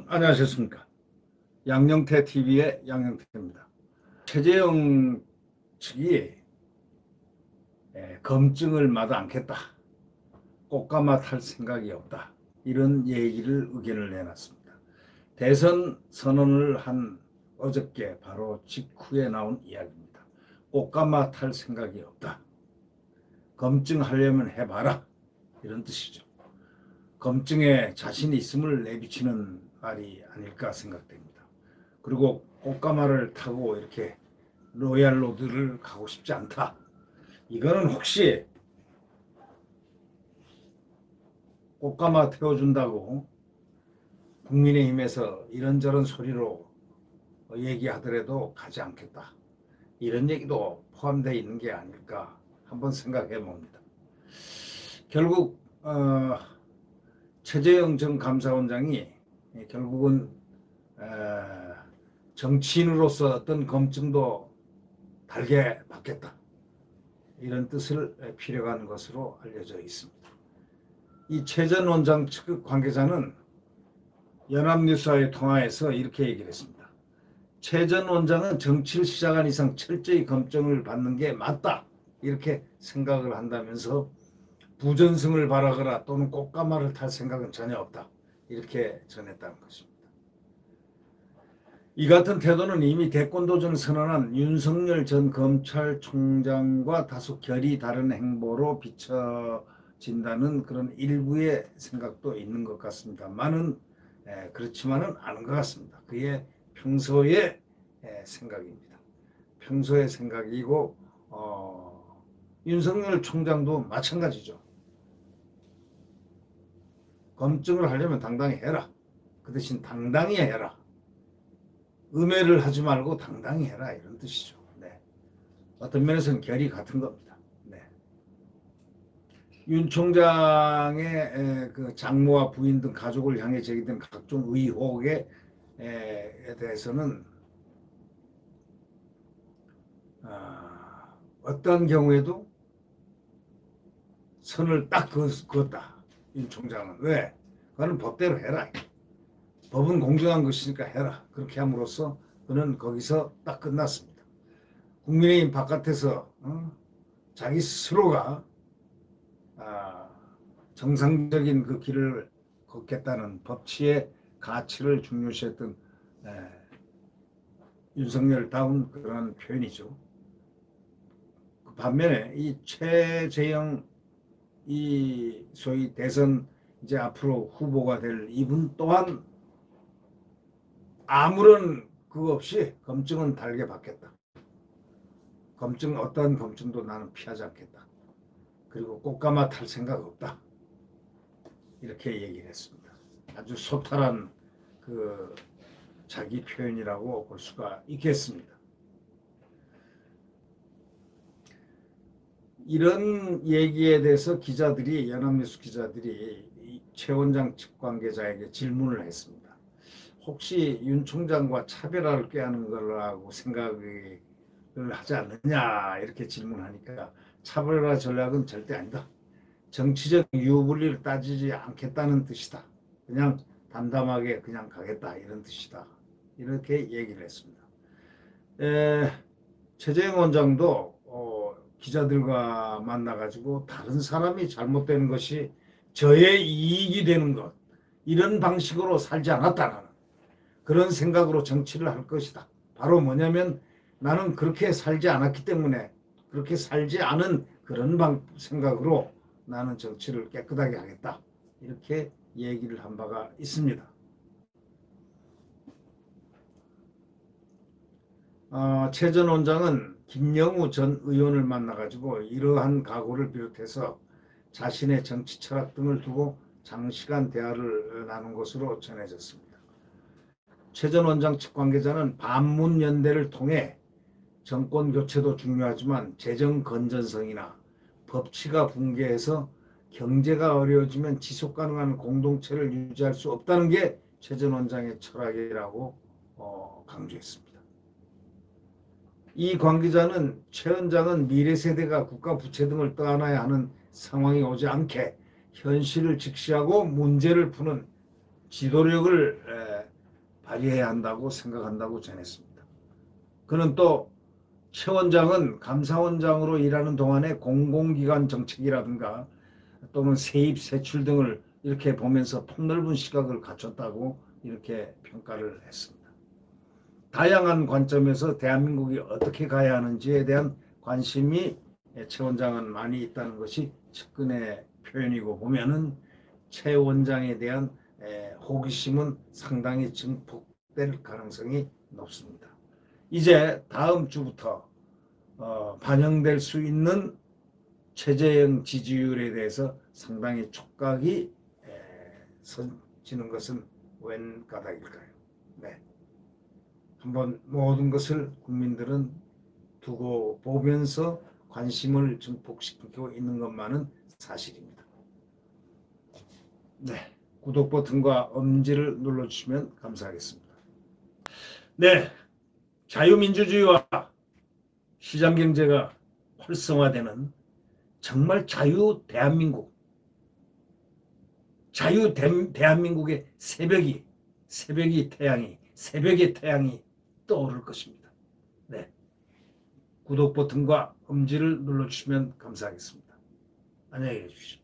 안녕하셨습니까? 양영태 TV의 양영태입니다. 최재형 측이 검증을 마다 않겠다, 꽃가마 탈 생각이 없다, 이런 의견을 내놨습니다. 대선 선언을 한 어저께 바로 직후에 나온 이야기입니다. 꽃가마 탈 생각이 없다, 검증하려면 해봐라, 이런 뜻이죠. 검증에 자신이 있음을 내비치는 말이 아닐까 생각됩니다. 그리고 꽃가마를 타고 이렇게 로얄 로드를 가고 싶지 않다, 이거는 혹시 꽃가마 태워준다고 국민의힘에서 이런저런 소리로 얘기하더라도 가지 않겠다, 이런 얘기도 포함되어 있는 게 아닐까 한번 생각해 봅니다. 결국 최재형 전 감사원장이 결국은 정치인으로서 어떤 검증도 달게 받겠다, 이런 뜻을 필요한 것으로 알려져 있습니다. 이 최 전 원장 측 관계자는 연합뉴스와의 통화에서 이렇게 얘기를 했습니다. 최 전 원장은 정치를 시작한 이상 철저히 검증을 받는 게 맞다, 이렇게 생각을 한다면서 부전승을 바라거나 또는 꽃가마를 탈 생각은 전혀 없다, 이렇게 전했다는 것입니다. 이 같은 태도는 이미 대권도전을 선언한 윤석열 전 검찰총장과 다소 결이 다른 행보로 비춰진다는 그런 일부의 생각도 있는 것 같습니다만은 그렇지만은 않은 것 같습니다. 그의 평소의 생각입니다. 평소의 생각이고 윤석열 총장도 마찬가지죠. 검증을 하려면 당당히 해라. 그 대신 당당히 해라. 음해를 하지 말고 당당히 해라, 이런 뜻이죠. 네. 어떤 면에서는 결이 같은 겁니다. 네. 윤 총장의 그 장모와 부인 등 가족을 향해 제기된 각종 의혹에 대해서는 어떤 경우에도 선을 딱 그었다. 윤 총장은. 왜? 그거는 법대로 해라. 법은 공정한 것이니까 해라. 그렇게 함으로써 그는 거기서 딱 끝났습니다. 국민의힘 바깥에서 자기 스스로가 정상적인 그 길을 걷겠다는 법치의 가치를 중요시했던 윤석열다운 그런 표현이죠. 반면에 이 최재형 이 소위 대선 이제 앞으로 후보가 될 이분 또한 아무런 그거 없이 검증은 달게 받겠다. 어떠한 검증도 나는 피하지 않겠다. 그리고 꽃가마 탈 생각 없다. 이렇게 얘기를 했습니다. 아주 소탈한 그 자기 표현이라고 볼 수가 있겠습니다. 이런 얘기에 대해서 기자들이, 연합뉴스 기자들이 최 원장 측 관계자에게 질문을 했습니다. 혹시 윤 총장과 차별화를 꾀하는 거라고 생각을 하지 않느냐, 이렇게 질문하니까 차별화 전략은 절대 아니다. 정치적 유불리를 따지지 않겠다는 뜻이다. 그냥 담담하게 그냥 가겠다, 이런 뜻이다. 이렇게 얘기를 했습니다. 최재형 원장도 기자들과 만나가지고 다른 사람이 잘못되는 것이 저의 이익이 되는 것, 이런 방식으로 살지 않았다. 나는 그런 생각으로 정치를 할 것이다. 바로 뭐냐면 나는 그렇게 살지 않았기 때문에, 그렇게 살지 않은 그런 생각으로 나는 정치를 깨끗하게 하겠다, 이렇게 얘기를 한 바가 있습니다. 최 전 원장은 김영우 전 의원을 만나가지고 이러한 각오를 비롯해서 자신의 정치 철학 등을 두고 장시간 대화를 나눈 것으로 전해졌습니다. 최 전 원장 측 관계자는 반문연대를 통해 정권 교체도 중요하지만 재정 건전성이나 법치가 붕괴해서 경제가 어려워지면 지속 가능한 공동체를 유지할 수 없다는 게 최 전 원장의 철학이라고 강조했습니다. 이 관계자는 최 원장은 미래 세대가 국가 부채 등을 떠안아야 하는 상황이 오지 않게 현실을 직시하고 문제를 푸는 지도력을 발휘해야 한다고 생각한다고 전했습니다. 그는 또 최 원장은 감사원장으로 일하는 동안에 공공기관 정책이라든가 또는 세입 세출 등을 이렇게 보면서 폭넓은 시각을 갖췄다고 이렇게 평가를 했습니다. 다양한 관점에서 대한민국이 어떻게 가야 하는지에 대한 관심이 최 원장은 많이 있다는 것이 측근의 표현이고, 보면은 최 원장에 대한 호기심은 상당히 증폭될 가능성이 높습니다. 이제 다음 주부터 반영될 수 있는 최재형 지지율에 대해서 상당히 촉각이 서지는 것은 웬 까닭일까요? 네. 한번 모든 것을 국민들은 두고 보면서 관심을 증폭시키고 있는 것만은 사실입니다. 네. 구독 버튼과 엄지를 눌러주시면 감사하겠습니다. 네. 자유민주주의와 시장경제가 활성화되는 정말 대한민국의 새벽의 태양이 떠오를 것입니다. 네. 구독 버튼과 엄지를 눌러주시면 감사하겠습니다. 안녕히 계십시오.